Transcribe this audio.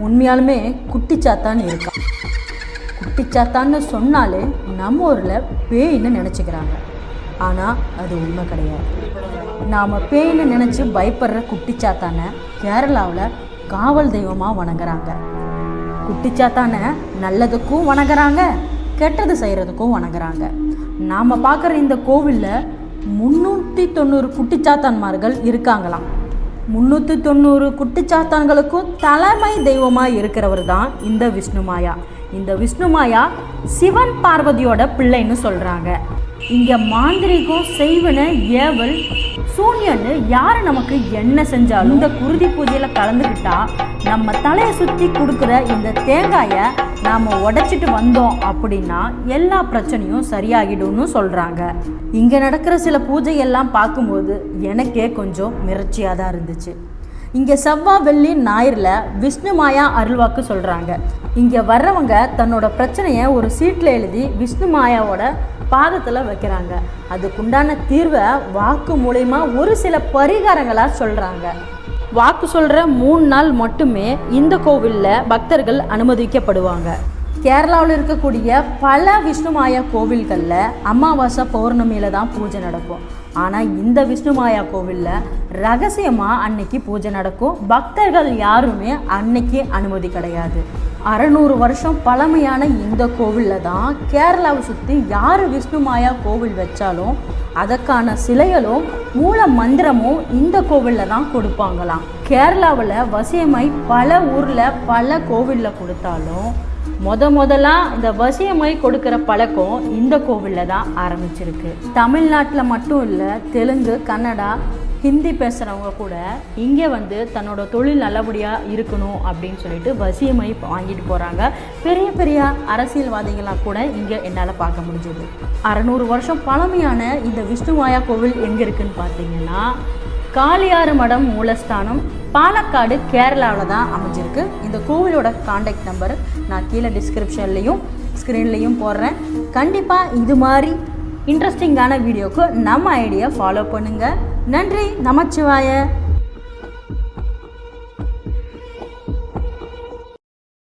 உண்மையாலுமே குட்டிச்சாத்தான் இருக்கான். குட்டிச்சாத்தான்னு சொன்னாலே நம்ம ஊரில் பேயின்னு நினச்சிக்கிறாங்க. ஆனால் அது உண்மை கிடையாது. நாம் பேயின்னு நினச்சி பயப்படுற குட்டிச்சாத்தானை கேரளாவில் காவல் தெய்வமாக வணங்குறாங்க. குட்டிச்சாத்தானை நல்லதுக்கும் வணங்குறாங்க, கெட்டது செய்கிறதுக்கும் வணங்குறாங்க. நாம் பார்க்குற இந்த கோவிலில் 390 குட்டிச்சாத்தான்மார்கள் இருக்காங்களாம். 390 குட்டிச்சாத்தான்களுக்கும் தலைமை தெய்வமாக இருக்கிறவர் தான் இந்த விஷ்ணுமாயா. இந்த விஷ்ணுமாயா சிவன் பார்வதியோட பிள்ளைன்னு சொல்கிறாங்க. இங்கே மாந்திரிகம், செய்வன, ஏவல், சூன்யன்னு யார் நமக்கு என்ன செஞ்சாலும் இந்த குருதி பூஜையில் கலந்துக்கிட்டா நம்ம தலையை சுற்றி கொடுக்குற இந்த தேங்காயை நாம் உடைச்சிட்டு வந்தோம் அப்படின்னா எல்லா பிரச்சனையும் சரியாகிடும்னு சொல்கிறாங்க. இங்கே நடக்கிற சில பூஜையெல்லாம் பார்க்கும்போது எனக்கே கொஞ்சம் மிரட்சியாக தான் இருந்துச்சு. இங்கே செவ்வாய், வெள்ளி, ஞாயிறில் விஷ்ணுமாயா அருள்வாக்கு சொல்கிறாங்க. இங்கே வர்றவங்க தன்னோட பிரச்சனையை ஒரு சீட்டில் எழுதி விஷ்ணுமாயாவோட பாதத்தில் வைக்கிறாங்க. அதுக்குண்டான தீர்வை வாக்கு மூலமா ஒரு சில பரிகாரங்களாக சொல்கிறாங்க. வாக்கு சொல்கிற 3 நாள் மட்டுமே இந்த கோவிலில் பக்தர்கள் அனுமதிக்கப்படுவாங்க. கேரளாவில் இருக்கக்கூடிய பல விஷ்ணுமாயா கோவில்களில் அமாவாசை, பௌர்ணமியில் தான் பூஜை நடக்கும். ஆனால் இந்த விஷ்ணுமாயா கோவிலில் ரகசியமாக அன்னைக்கு பூஜை நடக்கும். பக்தர்கள் யாருமே அன்னைக்கு அனுமதி கிடையாது. 600 வருஷம் பழமையான இந்த கோவிலில் தான் கேரளாவை சுற்றி யார் விஷ்ணுமாயா கோவில் வச்சாலும் அதற்கான சிலைகளும் மூல மந்திரமும் இந்த கோவிலில் தான் கொடுப்பாங்களாம். கேரளாவில் வசியமை பல ஊரில் பல கோவிலில் கொடுத்தாலும் முதலாக இந்த வசியமை கொடுக்குற பழக்கம் இந்த கோவிலில் தான் ஆரம்பிச்சிருக்கு. தமிழ்நாட்டில் மட்டும் இல்லை, தெலுங்கு, கன்னடா, ஹிந்தி பேசுகிறவங்க கூட இங்கே வந்து தன்னோட தொழில் நல்லபடியாக இருக்கணும் அப்படின்னு சொல்லிட்டு வசியமை வாங்கிட்டு போகிறாங்க. பெரிய பெரிய அரசியல்வாதிகளாக கூட இங்கே என்னால் பார்க்க முடிஞ்சது. 600 வருஷம் பழமையான இந்த விஷ்ணுமாயா கோவில் எங்கே இருக்குதுன்னு பார்த்தீங்கன்னா காளியாறு மடம் மூலஸ்தானம், பாலக்காடு, கேரளாவில் தான் அமைஞ்சிருக்கு. இந்த கோவிலோட காண்டாக்ட் நம்பர் நான் கீழே டிஸ்கிரிப்ஷன்லேயும் ஸ்க்ரீன்லேயும் போடுறேன். கண்டிப்பாக இது மாதிரி இன்ட்ரெஸ்டிங்கான வீடியோக்கு நம்ம ஐடியா ஃபாலோ பண்ணுங்கள். நன்றி. நமச்சிவாய.